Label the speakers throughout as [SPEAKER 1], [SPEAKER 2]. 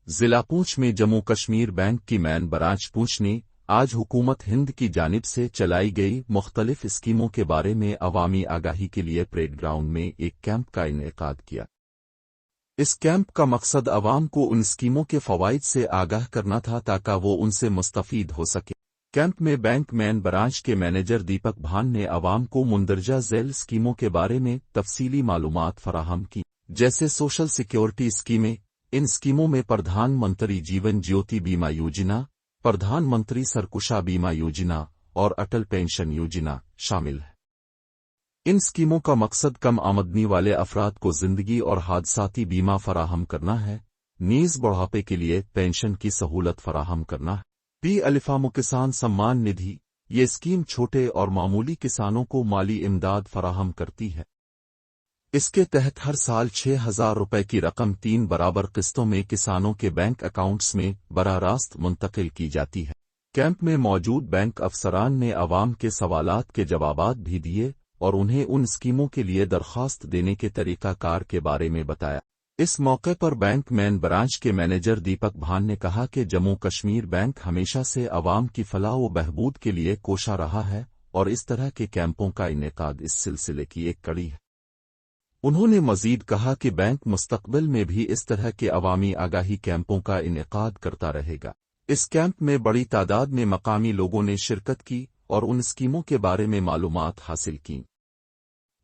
[SPEAKER 1] जिला पूंछ में जम्मू कश्मीर बैंक की मैन ब्रांच पूंछ ने आज हुकूमत हिंद की जानिब से चलाई गई मुख्तलिफ स्कीमों के बारे में अवामी आगाही के लिए परेड ग्राउंड में एक कैंप का इनेकाद किया। इस कैंप का मकसद अवाम को उन स्कीमों के फवाइद से आगाह करना था ताकि वो उनसे मुस्तफीद हो सके। कैंप में बैंक मैन ब्रांच के मैनेजर दीपक भान ने अवाम को मुंदरजा झैल स्कीमों के बारे में तफसीली मालूमात फराहम की, जैसे सोशल सिक्योरिटी स्कीमें। इन स्कीमों में प्रधानमंत्री जीवन ज्योति बीमा योजना, प्रधानमंत्री सरकुशा बीमा योजना और अटल पेंशन योजना शामिल है। इन स्कीमों का मकसद कम आमदनी वाले अफराद को जिंदगी और हादसाती बीमा फराहम करना है, नीज बुढ़ापे के लिए पेंशन की सहूलत फराहम करना है। पी किसान सम्मान निधि, ये स्कीम छोटे और मामूली किसानों को माली इमदाद फराहम करती है। इसके तहत हर साल 6,000 रुपए की रकम 3 बराबर किस्तों में किसानों के बैंक अकाउंट्स में बराह रास्त मुंतकिल की जाती है। कैंप में मौजूद बैंक अफसरान ने अवाम के सवालात के जवाबात भी दिए और उन्हें उन स्कीमों के लिए दरख्वास्त देने के तरीकाकार के बारे में बताया। इस मौके पर बैंक मैन ब्रांच के मैनेजर दीपक भान ने कहा कि जम्मू कश्मीर बैंक हमेशा से अवाम की फलाह व बहबूद के लिए कोशा रहा है और इस तरह के कैंपों का इनेकाद इस सिलसिले की एक कड़ी है। उन्होंने मजीद कहा कि बैंक मुस्तकबिल में भी इस तरह के अवामी आगाही कैंपों का इनेकाद करता रहेगा। इस कैंप में बड़ी तादाद में मकामी लोगों ने शिरकत की और उन स्कीमों के बारे में मालूमात हासिल की।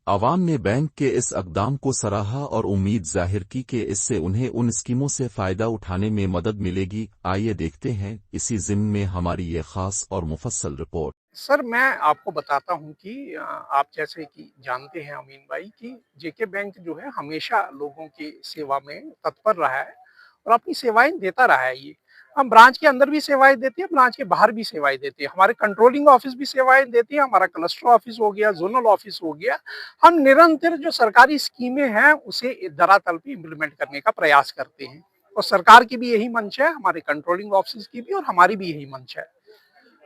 [SPEAKER 1] आवाम ने बैंक के इस अक़दाम को सराहा और उम्मीद जाहिर की कि इससे उन्हें उन स्कीमों से फ़ायदा उठाने में मदद मिलेगी। आइए देखते हैं इसी ज़िम्न में हमारी ये ख़ास और मुफस्सल रिपोर्ट।
[SPEAKER 2] सर, मैं आपको बताता हूं कि आप जैसे कि जानते हैं अमीन भाई कि जेके बैंक जो है हमेशा लोगों की सेवा में तत्पर रहा है और अपनी सेवाएं देता रहा है। ये हम ब्रांच के अंदर भी सेवाएं देते हैं, ब्रांच के बाहर भी सेवाएं देते हैं, हमारे कंट्रोलिंग ऑफिस भी सेवाएं देती है, हमारा क्लस्टर ऑफिस हो गया, जोनल ऑफिस हो गया। हम निरंतर जो सरकारी स्कीमें हैं उसे धरातल पे इम्प्लीमेंट करने का प्रयास करते हैं और सरकार की भी यही मंशा है, हमारे कंट्रोलिंग ऑफिस की भी और हमारी भी यही मंशा है।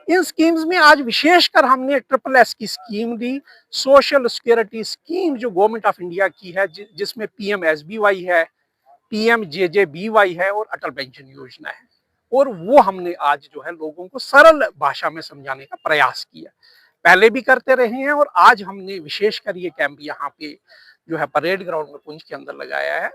[SPEAKER 2] इन स्कीम्स में आज विशेषकर हमने ट्रिपल एस की स्कीम दी, सोशल सिक्योरिटी स्कीम जो गवर्नमेंट ऑफ इंडिया की है, जिसमें पीएमएसबीवाई है, पीएमजेजेबीवाई है और अटल पेंशन योजना है। और वो हमने आज जो है लोगों को सरल भाषा में समझाने का प्रयास किया। पहले भी करते रहे हैं और आज हमने विशेषकर ये कैंप यहाँ पे जो है परेड ग्राउंड में पुंछ के अंदर लगाया है।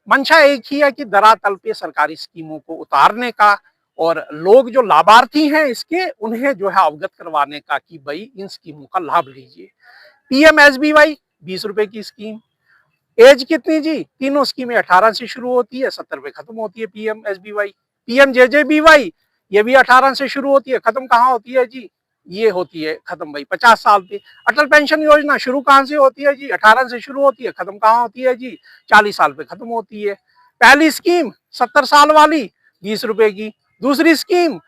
[SPEAKER 2] मंशा एक ही है कि धरातल पे सरकारी स्कीमों को उतारने का और लोग जो लाभार्थी हैं इसके उन्हें जो है अवगत करवाने का कि भाई इन स्कीमों का लाभ लीजिए। पीएमएसबीवाई 20 रुपए की स्कीम, एज कितनी जी? तीनों स्कीमें 18 से शुरू होती है, 70 पे खत्म होती है। पीएमएसबीवाई, पीएमजेजेबीवाई ये भी 18 से शुरू होती है, खत्म कहाँ होती है जी? ये होती है खत्म भाई 50 साल पे। अटल पेंशन योजना शुरू कहाँ से होती है जी? 18 से शुरू होती है, खत्म कहाँ होती है जी? 40 साल पे खत्म होती है। पहली स्कीम 70 साल वाली 20 रुपए की, दूसरी स्कीम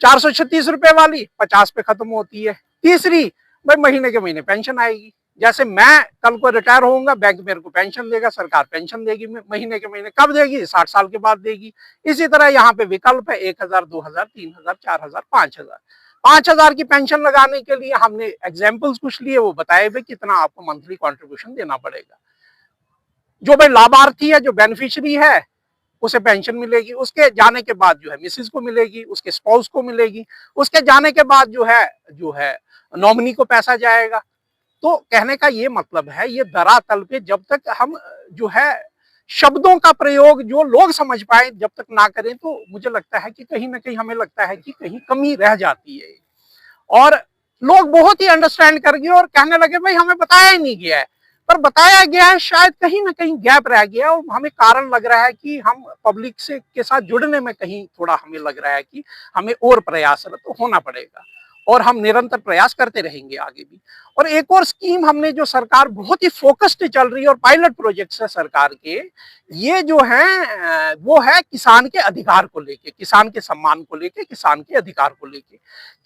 [SPEAKER 2] 436 रुपए वाली 50 पे खत्म होती है, तीसरी भाई महीने के महीने पेंशन आएगी। जैसे मैं कल को रिटायर होऊंगा, बैंक मेरे को पेंशन देगा, सरकार पेंशन देगी महीने के महीने। कब देगी? 60 साल के बाद देगी। इसी तरह यहाँ पे विकल्प है 1000, 2000, 3000, 4000, 5000। 5000 की पेंशन लगाने के लिए हमने एग्जाम्पल्स कुछ लिए, वो बताए हुए कितना आपको मंथली कॉन्ट्रीब्यूशन देना पड़ेगा। जो भाई लाभार्थी है, जो बेनिफिशियरी है, उसे पेंशन मिलेगी। उसके जाने के बाद जो है मिसेज को मिलेगी, उसके स्पाउस को मिलेगी। उसके जाने के बाद जो है नॉमिनी को पैसा जाएगा। तो कहने का ये मतलब है, ये धरातल पे जब तक हम जो है शब्दों का प्रयोग जो लोग समझ पाए जब तक ना करें, तो मुझे लगता है कि कहीं ना कहीं हमें लगता है कि कहीं कमी रह जाती है। और लोग बहुत ही अंडरस्टैंड कर गए और कहने लगे भाई हमें बताया ही नहीं गया है। पर बताया गया है, शायद कहीं ना कहीं गैप रह गया और हमें कारण लग रहा है कि हम पब्लिक से के साथ जुड़ने में कहीं थोड़ा हमें लग रहा है कि हमें और प्रयासरत होना पड़ेगा और हम निरंतर प्रयास करते रहेंगे आगे भी। और एक और स्कीम हमने जो सरकार बहुत ही फोकस्ड चल रही है और पायलट प्रोजेक्ट्स है सरकार के, ये जो है वो है किसान के अधिकार को लेके, किसान के सम्मान को लेके, किसान के अधिकार को लेके।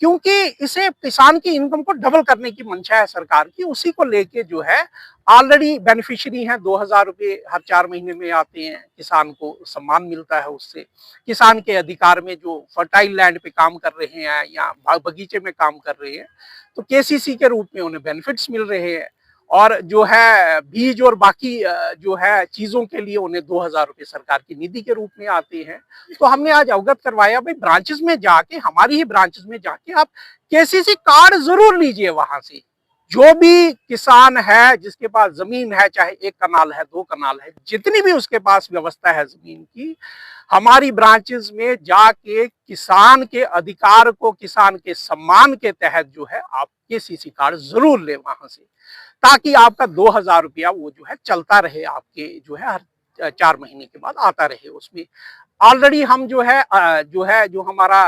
[SPEAKER 2] क्योंकि इसे किसान की इनकम को डबल करने की मंशा है सरकार की, उसी को लेके जो है ऑलरेडी बेनिफिशियरी हैं, 2000 रुपये हर 4 महीने में आते हैं, किसान को सम्मान मिलता है उससे। किसान के अधिकार में जो फर्टाइल लैंड पे काम कर रहे हैं या बगीचे में काम कर रहे हैं, तो केसीसी के रूप में उन्हें बेनिफिट्स मिल रहे हैं। और जो है बीज और बाकी जो है चीजों के लिए उन्हें 2,000 रुपए सरकार की निधि के रूप में आते हैं। तो हमने आज अवगत करवाया भाई ब्रांचेस में जाके, हमारी ही ब्रांचेस में जाके आप केसीसी कार्ड जरूर लीजिए वहां से। जो भी किसान है जिसके पास जमीन है, चाहे 1 कनाल है, 2 कनाल है, जितनी भी उसके पास व्यवस्था है जमीन की, हमारी ब्रांचेस में जाके किसान के अधिकार को, किसान के सम्मान के तहत जो है आप केसीसी कार्ड जरूर ले वहां से, ताकि आपका 2,000 रुपया वो जो है चलता रहे, आपके जो है हर 4 महीने के बाद आता रहे। उसमें ऑलरेडी हम जो हमारा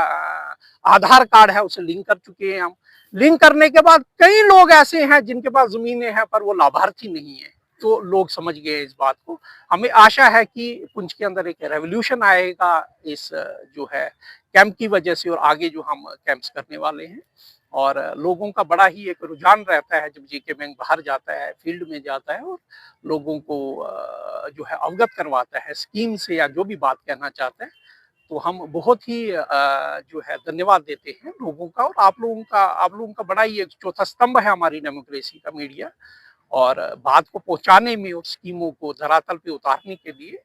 [SPEAKER 2] आधार कार्ड है उसे लिंक कर चुके हैं हम। लिंक करने के बाद कई लोग ऐसे हैं जिनके पास जमीनें हैं पर वो लाभार्थी नहीं है, तो लोग समझ गए इस बात को। हमें आशा है कि पुंछ के अंदर एक रेवोल्यूशन आएगा इस जो है कैंप की वजह से, और आगे जो हम कैंप्स करने वाले हैं। और लोगों का बड़ा ही एक रुझान रहता है जब जेके बैंक बाहर जाता है, फील्ड में जाता है और लोगों को जो है अवगत करवाता है स्कीम से या जो भी बात कहना चाहता है। तो हम बहुत ही जो है धन्यवाद देते हैं लोगों का, और आप लोगों का बड़ा ही एक चौथा स्तंभ है हमारी डेमोक्रेसी का मीडिया, और बात को पहुंचाने में और स्कीमों को धरातल पे उतारने के लिए।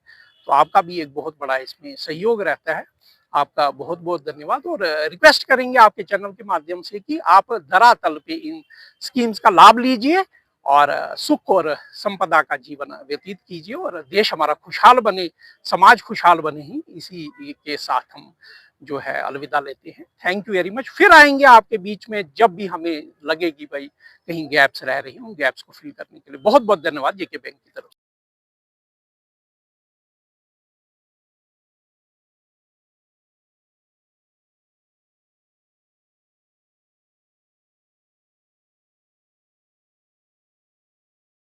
[SPEAKER 2] तो आपका भी एक बहुत बड़ा इसमें सहयोग रहता है। आपका बहुत बहुत धन्यवाद, और रिक्वेस्ट करेंगे आपके चैनल के माध्यम से कि आप धरातल पे इन स्कीम्स का लाभ लीजिए और सुख और संपदा का जीवन व्यतीत कीजिए, और देश हमारा खुशहाल बने, समाज खुशहाल बने, ही इसी के साथ हम जो है अलविदा लेते हैं। Thank you very much. फिर आएंगे आपके बीच में जब भी हमें लगे कि भाई कहीं गैप्स रह रही हों, गैप्स को फिल करने के लिए। बहुत बहुत धन्यवाद जेके बैंक की तरफ